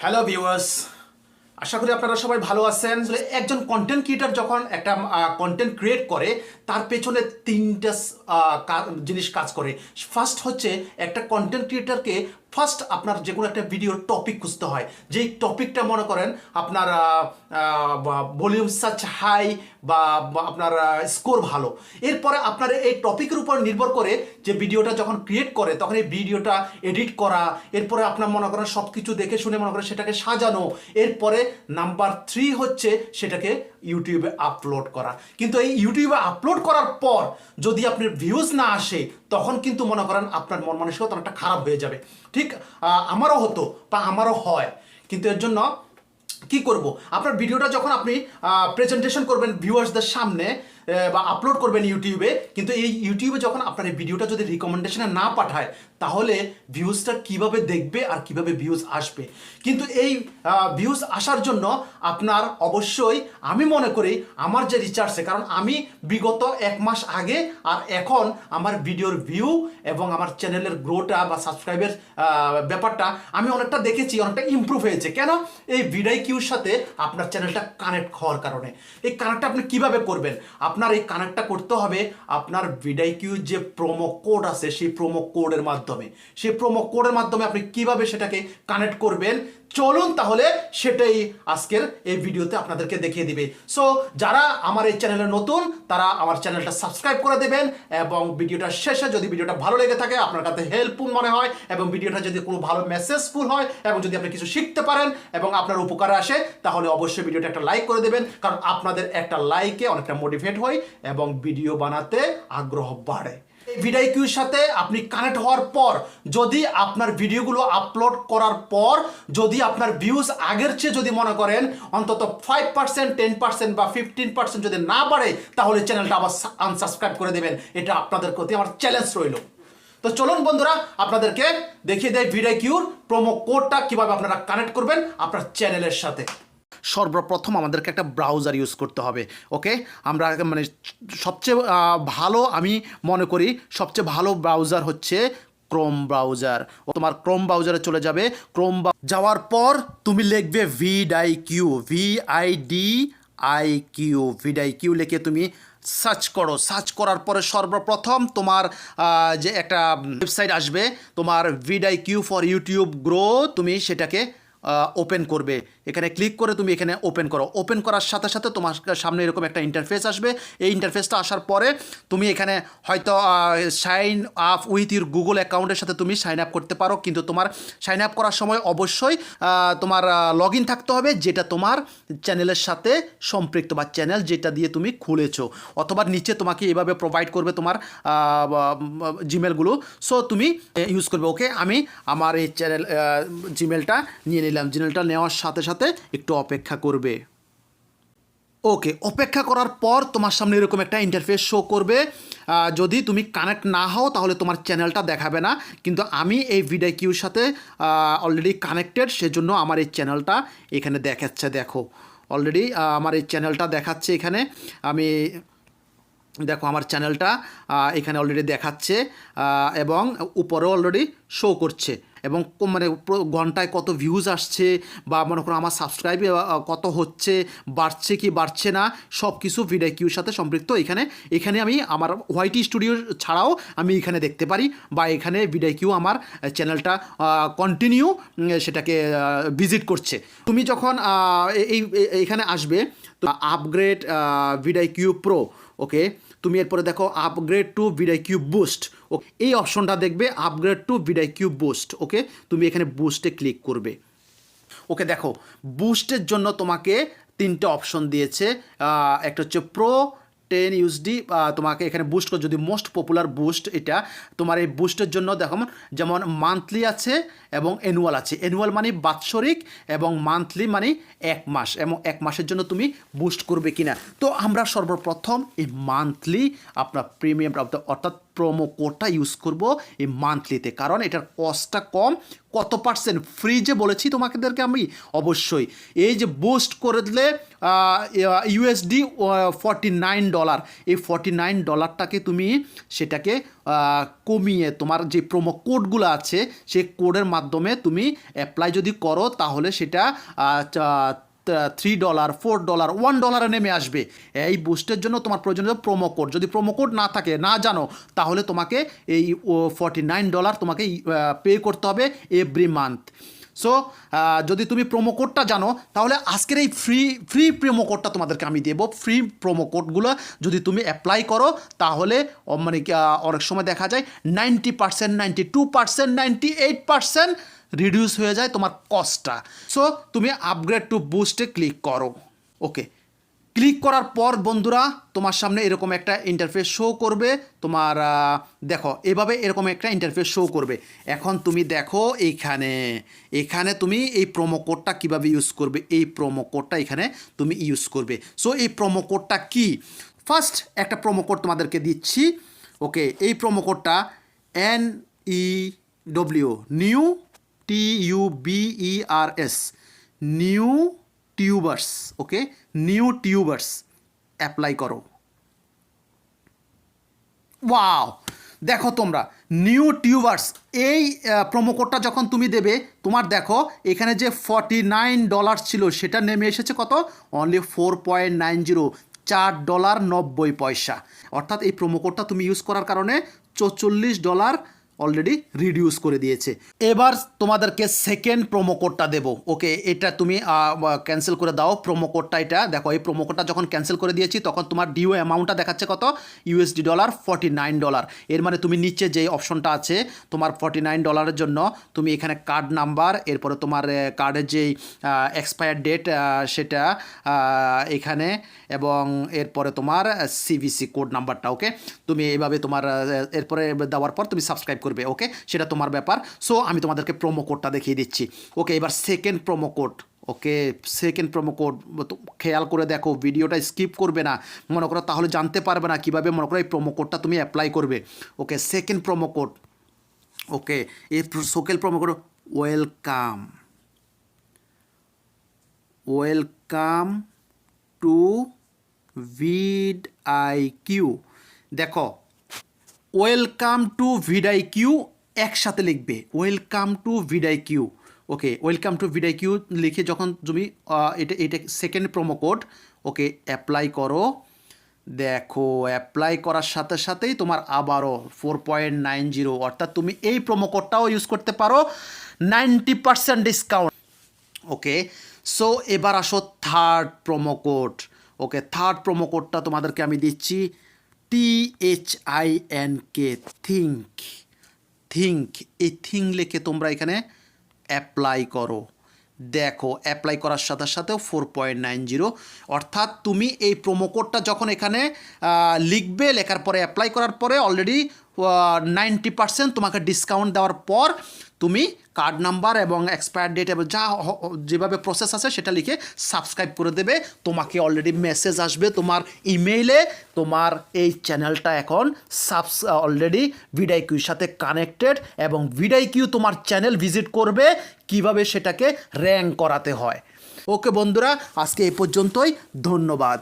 Hello viewers, আশা করি আপনারা সবাই ভালো আছেন। একজন কন্টেন্ট ক্রিয়েটর যখন একটা কন্টেন্ট ক্রিয়েট করে তার পেছনে তিনটা জিনিস কাজ করে। ফার্স্ট হচ্ছে একটা কন্টেন্ট ক্রিয়েটরকে ফার্স্ট আপনার যে কোনো একটা ভিডিওর টপিক খুঁজতে হয়, যেই টপিকটা মনে করেন আপনার ভলিউম সার্চ হাই বা আপনার স্কোর ভালো। এরপরে আপনার এই টপিকের উপর নির্ভর করে যে ভিডিওটা যখন ক্রিয়েট করে তখন এই ভিডিওটা এডিট করা, এরপরে আপনার মনে করেন সব কিছু দেখে শুনে মনে করেন সেটাকে সাজানো, এরপরে নাম্বার 3 হচ্ছে সেটাকে ইউটিউবে আপলোড করা। কিন্তু এই ইউটিউবে আপলোড করার পর যদি আপনার ভিউজ না আসে তখন কিন্তু মনে করেন আপনার মন মানসিকতা অনেকটা খারাপ হয়ে যাবে। ঠিক আমারও হতো বা আমারও হয়। কিন্তু এর জন্য কি করব, আপনার ভিডিওটা যখন আপনি প্রেজেন্টেশন করবেন ভিউয়ার্সদের সামনে বা আপলোড করবেন ইউটিউবে, কিন্তু এই ইউটিউবে যখন আপনার এই ভিডিওটা যদি রিকমেন্ডেশনে না পাঠায় তাহলে ভিউজটা কিভাবে দেখবে আর কিভাবে ভিউজ আসবে। কিন্তু এই ভিউজ আসার জন্য আপনার অবশ্যই আমি মনে করি আমার যে রিচার্জে, কারণ আমি বিগত 1 মাস আগে আর এখন আমার ভিডিওর ভিউ এবং আমার চ্যানেলের গ্রোটা বা সাবস্ক্রাইবের ব্যাপারটা আমি অনেকটা দেখেছি, অনেকটা ইমপ্রুভ হয়েছে। কেন? এই ভিডিকিউর সাথে আপনার চ্যানেলটা কানেক্ট হওয়ার কারণে। এই কানেক্টটা আপনি কিভাবে করবেন? আপনার এই কানেক্টটা করতে হবে আপনার ভিডিকিউ যে প্রোমো কোড আছে সেই প্রোমো কোডের মাধ্যমে। সেই প্রোমো কোডের মাধ্যমে আপনি কিভাবে সেটাকে কানেক্ট করবেন, চলুন তাহলে সেটাই আজকের এই ভিডিওতে আপনাদেরকে দেখিয়ে দিবে। সো যারা আমার এই চ্যানেলে নতুন তারা আমার চ্যানেলটা সাবস্ক্রাইব করে দেবেন এবং ভিডিওটা শেষে যদি ভিডিওটা ভালো লেগে থাকে, আপনার কাছে হেল্পফুল মনে হয় এবং ভিডিওটা যদি কোনো ভালো মেসেজফুল হয় এবং যদি আপনি কিছু শিখতে পারেন এবং আপনার উপকারে আসে তাহলে অবশ্যই ভিডিওটা একটা লাইক করে দেবেন, কারণ আপনাদের একটা লাইকে অনেকটা মোটিভেট হয় এবং ভিডিও বানাতে আগ্রহ বাড়ে। ভিডিকিউর সাথে আপনি কানেক্ট হওয়ার পর যদি আপনার ভিডিওগুলো আপলোড করার পর যদি আপনার ভিউজ আগের চেয়ে যদি মনে করেন অন্তত 5%, 10% বা 15% যদি না বাড়ে তাহলে চ্যানেলটা আবার আনসাবস্ক্রাইব করে দেবেন। এটা আপনাদের প্রতি আমার চ্যালেঞ্জ রইল। তো চলুন বন্ধুরা, আপনাদেরকে দেখিয়ে দেয় ভিডিকিউর প্রোমো কোডটা কিভাবে আপনারা কানেক্ট করবেন আপনার চ্যানেলের সাথে। সর্বপ্রথম আমাদেরকে একটা ব্রাউজার ইউজ করতে হবে। ওকে, আমরা মানে সবচেয়ে ভালো আমি মনে করি সবচেয়ে ভালো ব্রাউজার হচ্ছে ক্রোম ব্রাউজার। তোমার ক্রোম ব্রাউজারে চলে যাবে। ক্রোম যাওয়ার পর তুমি লিখবে ভিডিকিউ, VIDIQ, ভিডিকিউ লিখে তুমি সার্চ করো। সার্চ করার পরে সর্বপ্রথম তোমার যে একটা ওয়েবসাইট আসবে তোমার ভিডিকিউ ফর ইউটিউব গ্রো, তুমি সেটাকে ওপেন করবে। এখানে ক্লিক করে তুমি এখানে ওপেন করো। ওপেন করার সাথে সাথে তোমার সামনে এরকম একটা ইন্টারফেস আসবে। এই ইন্টারফেসটা আসার পরে তুমি এখানে হয়তো sign up with your Google অ্যাকাউন্টের সাথে তুমি সাইন আপ করতে পারো, কিন্তু তোমার সাইন আপ করার সময় অবশ্যই তোমার লগ ইন থাকতে হবে যেটা তোমার চ্যানেলের সাথে সম্পৃক্ত বা চ্যানেল যেটা দিয়ে তুমি খুলেছো, অথবা নিচে তোমাকে এভাবে প্রোভাইড করবে তোমার জিমেলগুলো। সো তুমি ইউজ করবে। ওকে, আমি আমার এই চ্যানেল জিমেলটা নিয়ে নিলাম। জিমেলটা নেওয়ার সাথে সাথে একটু অপেক্ষা করবে। ওকে, অপেক্ষা করার পর তোমার সামনে এরকম একটা ইন্টারফেস শো করবে। যদি তুমি কানেক্ট না হও তাহলে তোমার চ্যানেলটা দেখাবে না, কিন্তু আমি এই ভিডিকিউর সাথে অলরেডি কানেক্টেড, সেজন্য আমার এই চ্যানেলটা এখানে দেখাচ্ছে। দেখো অলরেডি আমার এই চ্যানেলটা দেখাচ্ছে এখানে। আমি দেখো আমার চ্যানেলটা এখানে অলরেডি দেখাচ্ছে এবং উপরেও অলরেডি শো করছে এবং মানে ঘন্টায় কত ভিউজ আসছে বা মনে করো আমার সাবস্ক্রাইব কত হচ্ছে, বাড়ছে কি বাড়ছে না, সব কিছু ভিডিকিউর সাথে সম্পৃক্ত। এখানে আমি আমার হোয়াইটি স্টুডিও ছাড়াও আমি এখানে দেখতে পারি বা এখানে ভিডিকিউ আমার চ্যানেলটা কন্টিনিউ সেটাকে ভিজিট করছে। তুমি যখন এইখানে আসবে তো আপগ্রেড ভিডিকিউ প্রো, ওকে, তুমি এরপরে দেখো আপগ্রেড টু ভিডিকিউ বুস্ট। ওকে, এই অপশনটা দেখবে আপগ্রেড টু ভিডিকিউ বুস্ট। ওকে, তুমি এখানে বুস্টে ক্লিক করবে। ওকে, দেখো বুস্টের জন্য তোমাকে 3টে অপশন দিয়েছে। একটা হচ্ছে প্রো 10 USD, তোমাকে এখানে বুস্ট করে, যদি মোস্ট পপুলার বুস্ট এটা তোমার এই বুস্টের জন্য দেখো যেমন মান্থলি আছে এবং অ্যানুয়াল আছে। অ্যানুয়াল মানে বাৎসরিক এবং মান্থলি মানে 1 মাস, এবং 1 মাসের জন্য তুমি বুস্ট করবে কিনা। তো আমরা সর্বপ্রথম এই মান্থলি আপনার প্রিমিয়াম অর্থাৎ প্রোমো কোডটা ইউজ করব এই মান্থলিতে, কারণ এটার কস্টটা কম। কত পার্সেন্ট ফ্রি যে বলেছি তোমাদেরকে আমি, অবশ্যই এই যে বুস্ট করে দিলে ইউএসডি $49, এই $49টাকে তুমি সেটাকে কমিয়ে তোমার যে প্রোমো কোডগুলো আছে সেই কোডের মাধ্যমে তুমি অ্যাপ্লাই যদি করো তাহলে সেটা $3, $4, $1 নেমে আসবে। এই বুস্টের জন্য তোমার প্রয়োজন প্রোমো কোড। যদি প্রোমো কোড না থাকে, না জানো, তাহলে তোমাকে এই $49 তোমাকে পে করতে হবে এভরি মান্থ। সো যদি তুমি প্রোমো কোডটা জানো তাহলে আজকের এই ফ্রি প্রোমো কোডটা তোমাদেরকে আমি দেবো। ফ্রি প্রোমো কোডগুলো যদি তুমি অ্যাপ্লাই করো তাহলে মানে অনেক সময় দেখা যায় 90%, 92%, 98% রিডিউস হয়ে যায় তোমার কস্টটা। সো তুমি আপগ্রেড টু বুস্টে ক্লিক করো। ওকে, ক্লিক করার পর বন্ধুরা তোমার সামনে এরকম একটা ইন্টারফেস শো করবে। তোমার দেখো এভাবে এরকম একটা ইন্টারফেস শো করবে। এখন তুমি দেখো এখানে তুমি এই প্রোমো কোডটা কীভাবে ইউজ করবে, এই প্রোমো কোডটা এখানে তুমি ইউজ করবে। সো এই প্রোমো কোডটা কি, ফার্স্ট একটা প্রোমো কোড তোমাদেরকে দিচ্ছি। ওকে, এই প্রোমো কোডটা NEW new TUBERS new tubers. Okay, new tubers apply করো। ওয়াও, দেখো তোমরা নিউ টিউবার্স এই প্রোমো কোডটা যখন তুমি দেবে, তোমার দেখো এখানে যে $49 ছিল সেটা নেমে এসেছে কত, অনলি 4.90, $4.90। অর্থাৎ এই প্রোমো কোডটা তুমি ইউজ করার কারণে $44 অলরেডি রিডিউস করে দিয়েছে। এবার তোমাদেরকে সেকেন্ড প্রোমো কোডটা দেবো। ওকে, এটা তুমি ক্যান্সেল করে দাও প্রোমো কোডটা। এটা দেখো, এই প্রোমো কোডটা যখন ক্যান্সেল করে দিয়েছি তখন তোমার ডিউ অ্যামাউন্টটা দেখাচ্ছে কত, $, $49। এর মানে তুমি নিচে যে অপশনটা আছে তোমার $49 জন্য তুমি এখানে কার্ড নাম্বার, এরপরে তোমার কার্ডের যেই এক্সপায়ার ডেট সেটা এখানে, এবং এরপরে তোমার CVC কোড নাম্বারটা। ওকে, তুমি এইভাবে তোমার এরপরে দেওয়ার পর তুমি সাবস্ক্রাইব করবে। ওকে, সেটা তোমার ব্যাপার। সো আমি তোমাদেরকে প্রোমো কোডটা দেখিয়ে দিচ্ছি। ওকে, এবার সেকেন্ড প্রোমো কোড। ওকে, সেকেন্ড প্রোমো কোড খেয়াল করে দেখো, ভিডিওটা স্কিপ করবে না, মনে করো তাহলে জানতে পারবে না কীভাবে মনে করো এই প্রোমো কোডটা তুমি অ্যাপ্লাই করবে। ওকে, সেকেন্ড প্রোমো কোড। ওকে, এই second promo code welcome to VIDQ। দেখো, ওয়েলকাম টু VIDQ একসাথে লিখবে, welcome to VIDQ। Okay, welcome to VIDQ লিখে যখন তুমি এটা সেকেন্ড প্রোমো কোড, ওকে, অ্যাপ্লাই করো। দেখো, অ্যাপ্লাই করার সাথে সাথেই তোমার আবারও 4.90, অর্থাৎ তুমি এই প্রোমো কোডটাও ইউজ করতে পারো, 90% ডিসকাউন্ট। ওকে, সো এবার আসো থার্ড প্রোমো কোড। ওকে, থার্ড প্রোমো কোডটা তোমাদেরকে আমি দিচ্ছি, THINK, থিঙ্ক। এই থিঙ্ক লিখে তোমরা এখানে অ্যাপ্লাই করো। দেখো, অ্যাপ্লাই করার সাথে সাথেও 4.90, অর্থাৎ তুমি এই প্রোমো কোডটা যখন এখানে লিখবে, লেখার পরে অ্যাপ্লাই করার পরে অলরেডি 90% তোমাকে ডিসকাউন্ট দেওয়ার পর তুমি কার্ড নাম্বার এবং এক্সপায়ার ডেট এবং যেভাবে প্রসেস আছে সেটা লিখে সাবস্ক্রাইব করে দেবে। তোমাকে অলরেডি মেসেজ আসবে তোমার ইমেইলে, তোমার এই চ্যানেলটা এখন অলরেডি VIDQর সাথে কানেক্টেড, এবং VIDQ তোমার চ্যানেল ভিজিট করবে কিভাবে সেটাকে র্যাঙ্ক করাতে হয়। ওকে বন্ধুরা, আজকে এই পর্যন্তই, ধন্যবাদ।